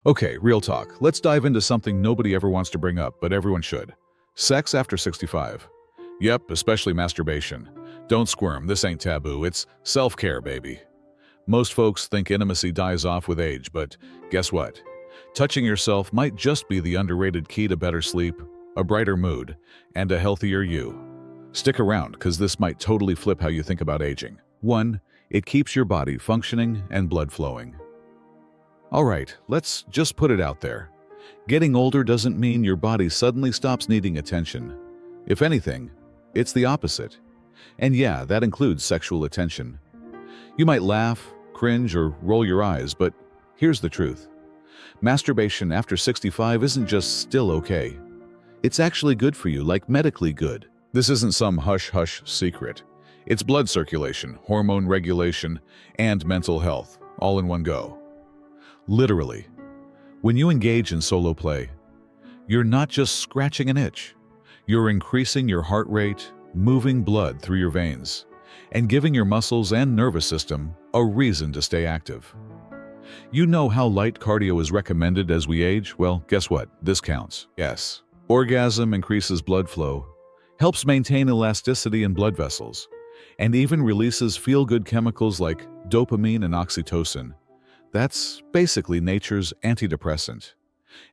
Okay, real talk. Let's dive into something nobody ever wants to bring up, but everyone should. Sex after 65. Yep, especially masturbation. Don't squirm, this ain't taboo, it's self-care, baby. Most folks think intimacy dies off with age, but guess what? Touching yourself might just be the underrated key to better sleep, a brighter mood, and a healthier you. Stick around, because this might totally flip how you think about aging. 1. It keeps your body functioning and blood flowing. Alright, let's just put it out there. Getting older doesn't mean your body suddenly stops needing attention. If anything, it's the opposite. And yeah, that includes sexual attention. You might laugh, cringe, or roll your eyes, but here's the truth. Masturbation after 65 isn't just still okay. It's actually good for you, like medically good. This isn't some hush-hush secret. It's blood circulation, hormone regulation, and mental health, all in one go. Literally, when you engage in solo play, you're not just scratching an itch. You're increasing your heart rate, moving blood through your veins, and giving your muscles and nervous system a reason to stay active. You know how light cardio is recommended as we age? Well, guess what? This counts. Yes. Orgasm increases blood flow, helps maintain elasticity in blood vessels, and even releases feel-good chemicals like dopamine and oxytocin. That's basically nature's antidepressant.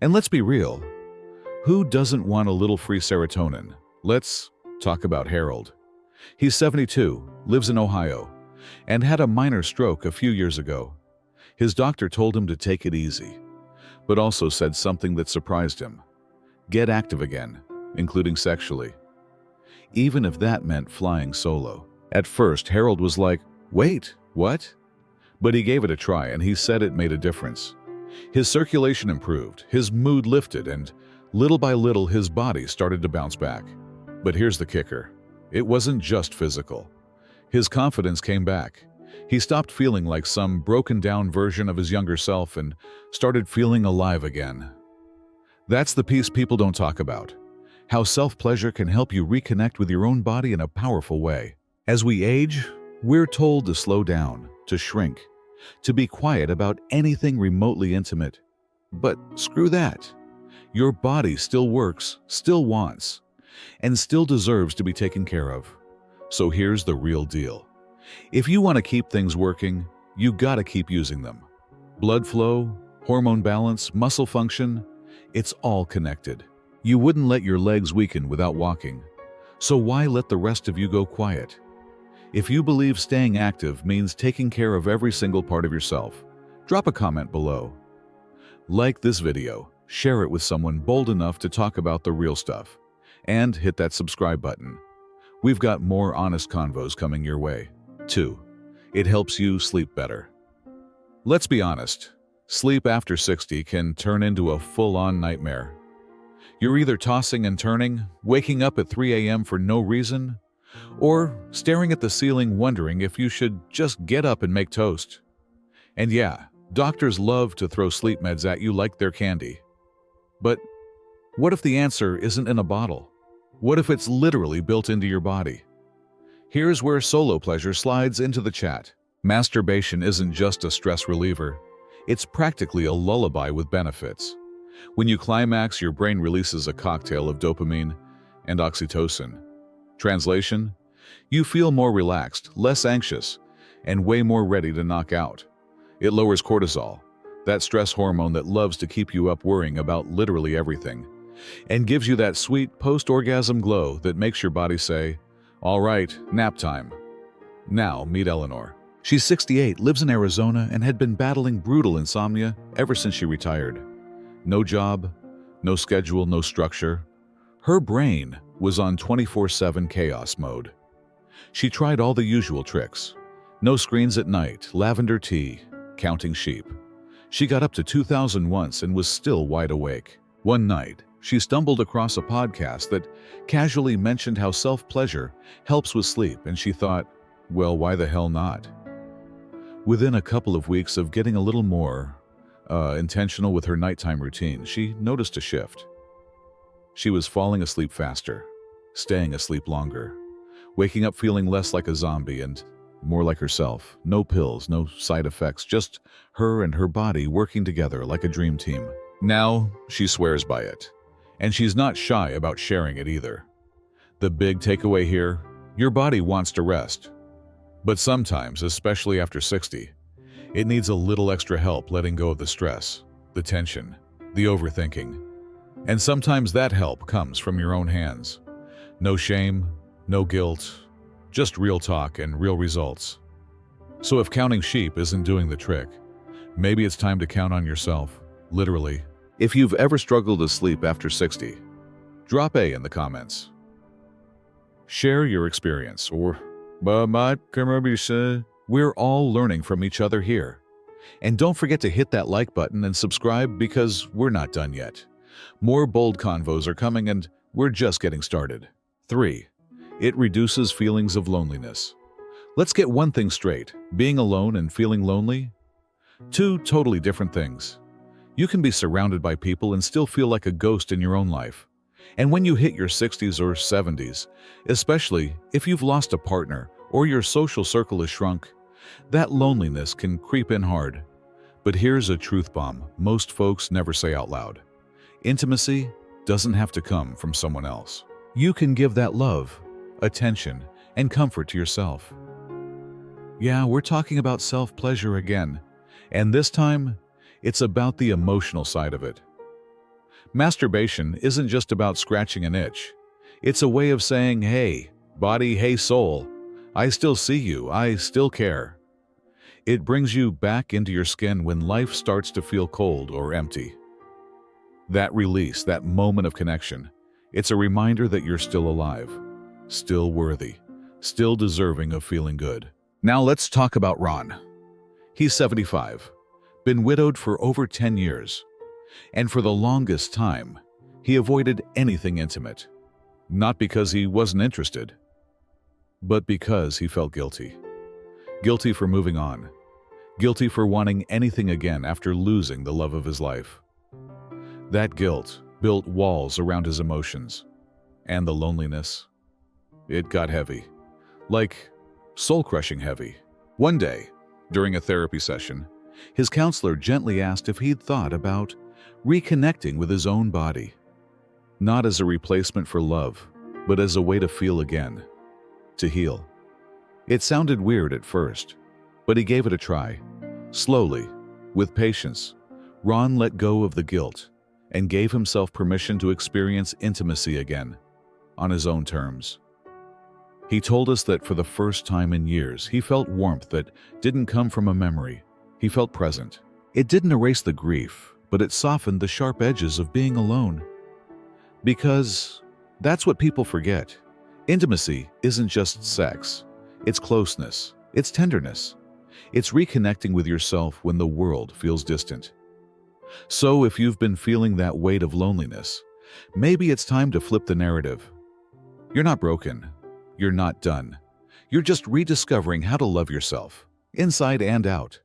And let's be real, who doesn't want a little free serotonin? Let's talk about Harold. He's 72, lives in Ohio, and had a minor stroke a few years ago. His doctor told him to take it easy, but also said something that surprised him. Get active again, including sexually. Even if that meant flying solo. At first, Harold was like, wait, what? But he gave it a try, and he said it made a difference. His circulation improved, his mood lifted, and little by little his body started to bounce back. But here's the kicker. It wasn't just physical. His confidence came back. He stopped feeling like some broken-down version of his younger self and started feeling alive again. That's the piece people don't talk about. How self-pleasure can help you reconnect with your own body in a powerful way. As we age, we're told to slow down, to shrink, to be quiet about anything remotely intimate. But screw that. Your body still works, still wants, and still deserves to be taken care of. So here's the real deal. If you want to keep things working, you gotta keep using them. Blood flow, hormone balance, muscle function, it's all connected. You wouldn't let your legs weaken without walking. So why let the rest of you go quiet? If you believe staying active means taking care of every single part of yourself, drop a comment below. Like this video, share it with someone bold enough to talk about the real stuff, and hit that subscribe button. We've got more honest convos coming your way. 2. It helps you sleep better. Let's be honest, sleep after 60 can turn into a full-on nightmare. You're either tossing and turning, waking up at 3 a.m. for no reason, or staring at the ceiling wondering if you should just get up and make toast. And yeah, doctors love to throw sleep meds at you like they're candy. But what if the answer isn't in a bottle? What if it's literally built into your body? Here's where solo pleasure slides into the chat. Masturbation isn't just a stress reliever. It's practically a lullaby with benefits. When you climax, your brain releases a cocktail of dopamine and oxytocin. Translation: you feel more relaxed, less anxious, and way more ready to knock out. It lowers cortisol, that stress hormone that loves to keep you up worrying about literally everything, and gives you that sweet post-orgasm glow that makes your body say, all right, nap time. Now meet Eleanor. She's 68, lives in Arizona, and had been battling brutal insomnia ever since she retired. No job, no schedule, no structure. Her brain was on 24/7 chaos mode. She tried all the usual tricks. No screens at night, lavender tea, counting sheep. She got up to 2,000 once and was still wide awake. One night, she stumbled across a podcast that casually mentioned how self-pleasure helps with sleep, and she thought, well, why the hell not? Within a couple of weeks of getting a little more intentional with her nighttime routine, she noticed a shift. She was falling asleep faster, staying asleep longer, waking up feeling less like a zombie, and more like herself. No pills, no side effects, just her and her body working together like a dream team. Now, she swears by it. And she's not shy about sharing it either. The big takeaway here, your body wants to rest. But sometimes, especially after 60, it needs a little extra help letting go of the stress, the tension, the overthinking. And sometimes that help comes from your own hands. No shame, no guilt, just real talk and real results. So if counting sheep isn't doing the trick, maybe it's time to count on yourself, literally. If you've ever struggled to sleep after 60, drop A in the comments. Share your experience, or we're all learning from each other here. And don't forget to hit that like button and subscribe because we're not done yet. More bold convos are coming and we're just getting started. 3. It reduces feelings of loneliness. Let's get one thing straight. Being alone and feeling lonely? Two totally different things. You can be surrounded by people and still feel like a ghost in your own life. And when you hit your 60s or 70s, especially if you've lost a partner or your social circle has shrunk, that loneliness can creep in hard. But here's a truth bomb most folks never say out loud. Intimacy doesn't have to come from someone else. You can give that love, attention, and comfort to yourself. Yeah, we're talking about self-pleasure again, and this time, it's about the emotional side of it. Masturbation isn't just about scratching an itch. It's a way of saying, hey, body, hey, soul, I still see you, I still care. It brings you back into your skin when life starts to feel cold or empty. That release, that moment of connection, it's a reminder that you're still alive, still worthy, still deserving of feeling good. Now let's talk about Ron. He's 75, been widowed for over 10 years, and for the longest time, he avoided anything intimate. Not because he wasn't interested, but because he felt guilty. Guilty for moving on. Guilty for wanting anything again after losing the love of his life. That guilt built walls around his emotions. And the loneliness. It got heavy. Like soul-crushing heavy. One day, during a therapy session, his counselor gently asked if he'd thought about reconnecting with his own body. Not as a replacement for love, but as a way to feel again. To heal. It sounded weird at first, but he gave it a try. Slowly, with patience, Ron let go of the guilt and gave himself permission to experience intimacy again, on his own terms. He told us that for the first time in years, he felt warmth that didn't come from a memory. He felt present. It didn't erase the grief, but it softened the sharp edges of being alone. Because that's what people forget. Intimacy isn't just sex. It's closeness. It's tenderness. It's reconnecting with yourself when the world feels distant. So if you've been feeling that weight of loneliness, maybe it's time to flip the narrative. You're not broken. You're not done. You're just rediscovering how to love yourself, inside and out.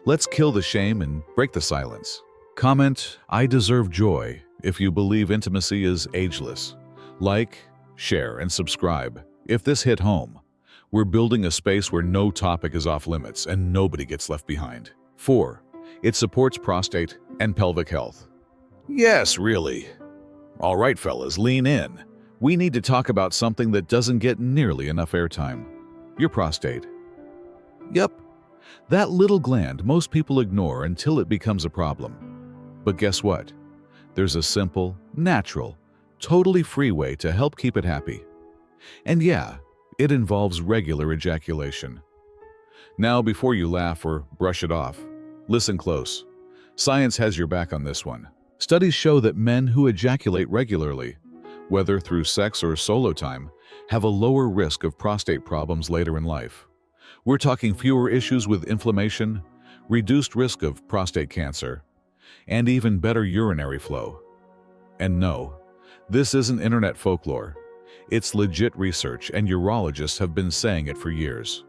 Let's kill the shame and break the silence. Comment, I deserve joy, if you believe intimacy is ageless. Like, share, and subscribe if this hit home. We're building a space where no topic is off limits and nobody gets left behind. 4. It supports prostate and pelvic health. Yes, really. All right, fellas, lean in. We need to talk about something that doesn't get nearly enough airtime. Your prostate. Yep, that little gland most people ignore until it becomes a problem. But guess what? There's a simple, natural, totally free way to help keep it happy. And yeah, it involves regular ejaculation. Now, before you laugh or brush it off, listen close. Science has your back on this one. Studies show that men who ejaculate regularly, whether through sex or solo time, have a lower risk of prostate problems later in life. We're talking fewer issues with inflammation, reduced risk of prostate cancer, and even better urinary flow. And no, this isn't internet folklore. It's legit research, and urologists have been saying it for years.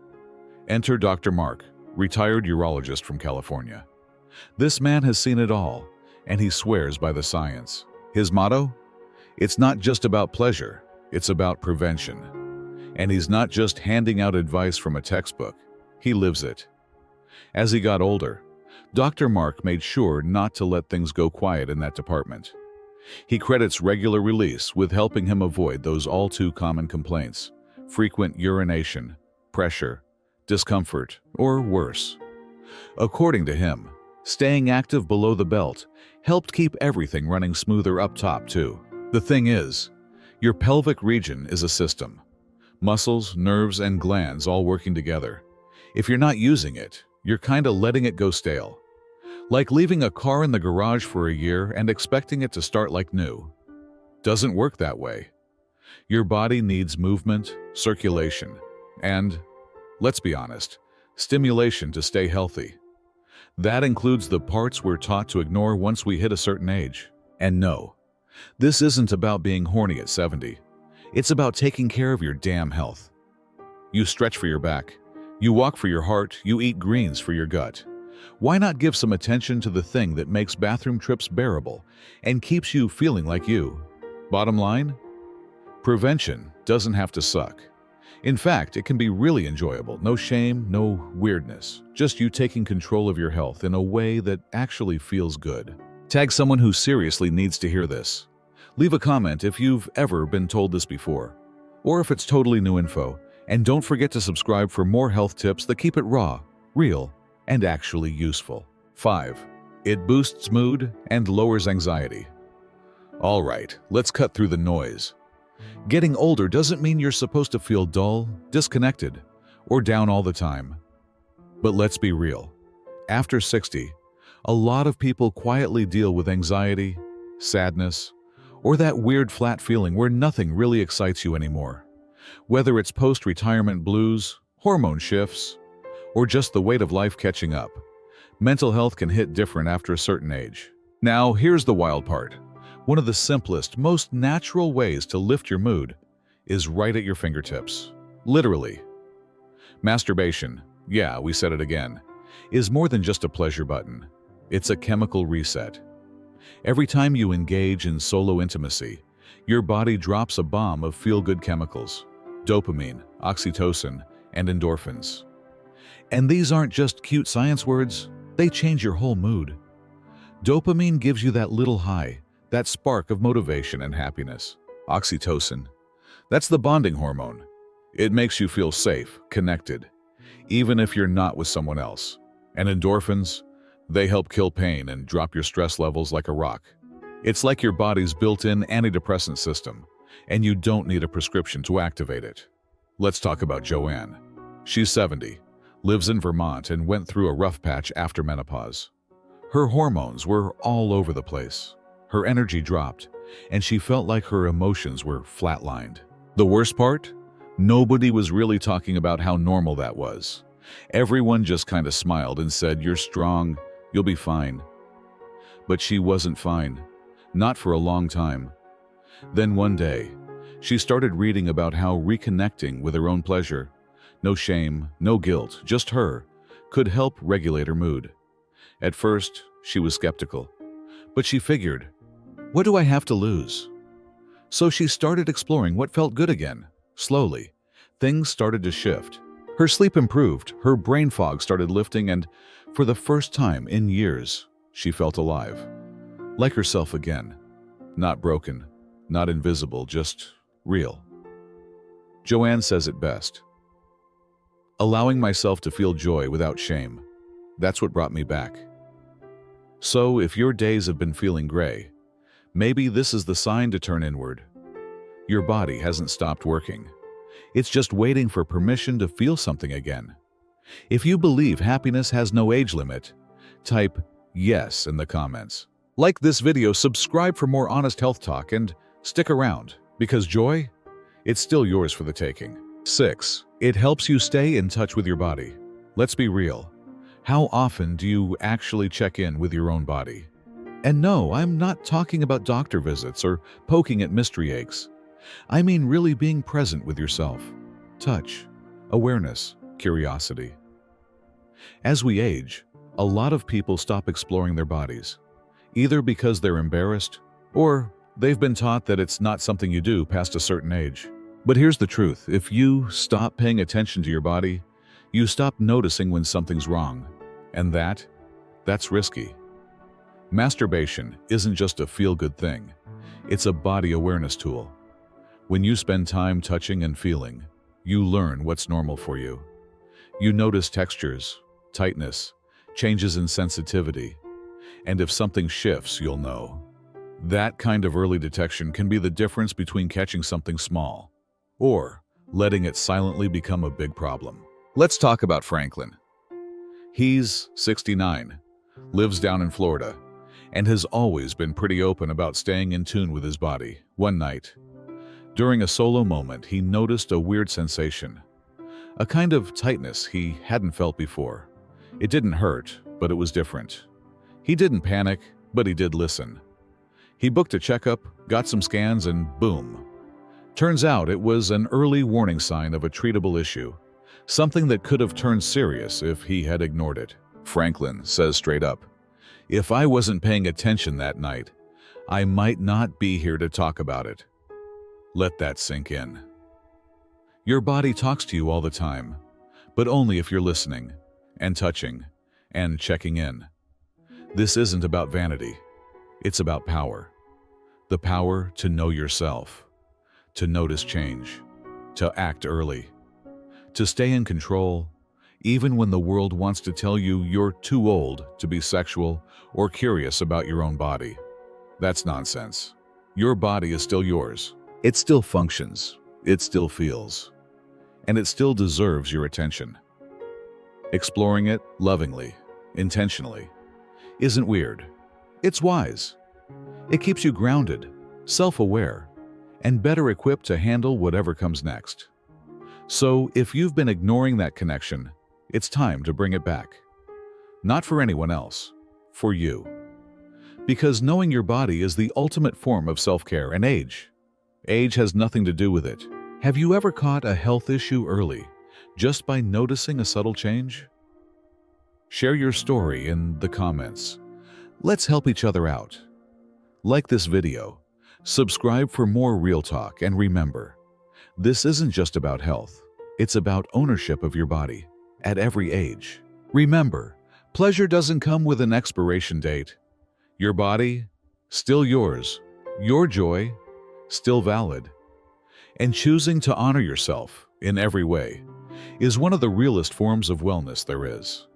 Enter Dr. Mark, retired urologist from California. This man has seen it all, and he swears by the science. His motto? It's not just about pleasure, it's about prevention. And he's not just handing out advice from a textbook, he lives it. As he got older, Dr. Mark made sure not to let things go quiet in that department. He credits regular release with helping him avoid those all-too-common complaints: frequent urination, pressure, discomfort, or worse. According to him, staying active below the belt helped keep everything running smoother up top, too. The thing is, your pelvic region is a system. Muscles, nerves, and glands all working together. If you're not using it, you're kinda letting it go stale. Like leaving a car in the garage for a year and expecting it to start like new. Doesn't work that way. Your body needs movement, circulation, and, let's be honest, stimulation to stay healthy. That includes the parts we're taught to ignore once we hit a certain age. And no, this isn't about being horny at 70. It's about taking care of your damn health. You stretch for your back. You walk for your heart. You eat greens for your gut. Why not give some attention to the thing that makes bathroom trips bearable and keeps you feeling like you? Bottom line? Prevention doesn't have to suck. In fact, it can be really enjoyable. No shame, no weirdness. Just you taking control of your health in a way that actually feels good. Tag someone who seriously needs to hear this. Leave a comment if you've ever been told this before, or if it's totally new info. And don't forget to subscribe for more health tips that keep it raw, real, and actually useful. 5. It boosts mood and lowers anxiety. All right, let's cut through the noise. Getting older doesn't mean you're supposed to feel dull, disconnected, or down all the time. But let's be real. After 60, a lot of people quietly deal with anxiety, sadness, or that weird flat feeling where nothing really excites you anymore. Whether it's post-retirement blues, hormone shifts, or just the weight of life catching up, mental health can hit different after a certain age. Now, here's the wild part. One of the simplest, most natural ways to lift your mood is right at your fingertips. Literally. Masturbation, yeah, we said it again, is more than just a pleasure button. It's a chemical reset. Every time you engage in solo intimacy, your body drops a bomb of feel-good chemicals: dopamine, oxytocin, and endorphins. And these aren't just cute science words, they change your whole mood. Dopamine gives you that little high, that spark of motivation and happiness. Oxytocin, that's the bonding hormone. It makes you feel safe, connected, even if you're not with someone else. And endorphins, they help kill pain and drop your stress levels like a rock. It's like your body's built-in antidepressant system, and you don't need a prescription to activate it. Let's talk about Joanne. She's 70, lives in Vermont, and went through a rough patch after menopause. Her hormones were all over the place. Her energy dropped, and she felt like her emotions were flatlined. The worst part? Nobody was really talking about how normal that was. Everyone just kind of smiled and said, "You're strong, you'll be fine." But she wasn't fine. Not for a long time. Then one day, she started reading about how reconnecting with her own pleasure, no shame, no guilt, just her, could help regulate her mood. At first, she was skeptical, but she figured, what do I have to lose? So she started exploring what felt good again. Slowly, things started to shift. Her sleep improved, her brain fog started lifting, and for the first time in years, she felt alive. Like herself again. Not broken, not invisible, just real. Joanne says it best. Allowing myself to feel joy without shame, that's what brought me back. So if your days have been feeling gray, maybe this is the sign to turn inward. Your body hasn't stopped working. It's just waiting for permission to feel something again. If you believe happiness has no age limit, type yes in the comments. Like this video, subscribe for more honest health talk, and stick around, because joy, it's still yours for the taking. 6. It helps you stay in touch with your body. Let's be real. How often do you actually check in with your own body? And no, I'm not talking about doctor visits or poking at mystery aches. I mean really being present with yourself. Touch, awareness, curiosity. As we age, a lot of people stop exploring their bodies, either because they're embarrassed or they've been taught that it's not something you do past a certain age. But here's the truth. If you stop paying attention to your body, you stop noticing when something's wrong. And that's risky. Masturbation isn't just a feel-good thing. It's a body awareness tool. When you spend time touching and feeling, you learn what's normal for you. You notice textures, tightness, changes in sensitivity, and if something shifts, you'll know. That kind of early detection can be the difference between catching something small or letting it silently become a big problem. Let's talk about Franklin. He's 69, lives down in Florida, and has always been pretty open about staying in tune with his body. One night, during a solo moment, he noticed a weird sensation, a kind of tightness he hadn't felt before. It didn't hurt, but it was different. He didn't panic, but he did listen. He booked a checkup, got some scans, and boom. Turns out it was an early warning sign of a treatable issue, something that could have turned serious if he had ignored it. Franklin says straight up, "If I wasn't paying attention that night, I might not be here to talk about it." Let that sink in. Your body talks to you all the time, but only if you're listening and touching and checking in. This isn't about vanity. It's about power. The power to know yourself, to notice change, to act early, to stay in control, even when the world wants to tell you you're too old to be sexual or curious about your own body. That's nonsense. Your body is still yours. It still functions, it still feels, and it still deserves your attention. Exploring it lovingly, intentionally, isn't weird. It's wise. It keeps you grounded, self-aware, and better equipped to handle whatever comes next. So if you've been ignoring that connection, it's time to bring it back. Not for anyone else, for you. Because knowing your body is the ultimate form of self-care, and age has nothing to do with it. Have you ever caught a health issue early, just by noticing a subtle change? Share your story in the comments. Let's help each other out. Like this video, subscribe for more real talk, and remember, this isn't just about health. It's about ownership of your body at every age. Remember, pleasure doesn't come with an expiration date. Your body, still yours. Your joy, still valid. And choosing to honor yourself in every way is one of the realest forms of wellness there is.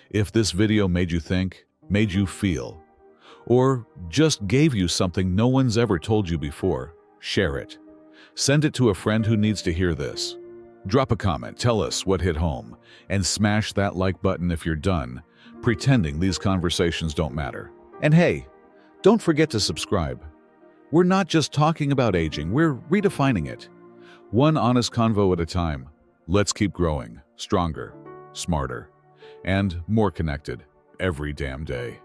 If this video made you think, made you feel, or just gave you something no one's ever told you before, share it. Send it to a friend who needs to hear this. Drop a comment, tell us what hit home, and smash that like button if you're done pretending these conversations don't matter. And hey, don't forget to subscribe. We're not just talking about aging, we're redefining it. One honest convo at a time. Let's keep growing, stronger, smarter, and more connected every damn day.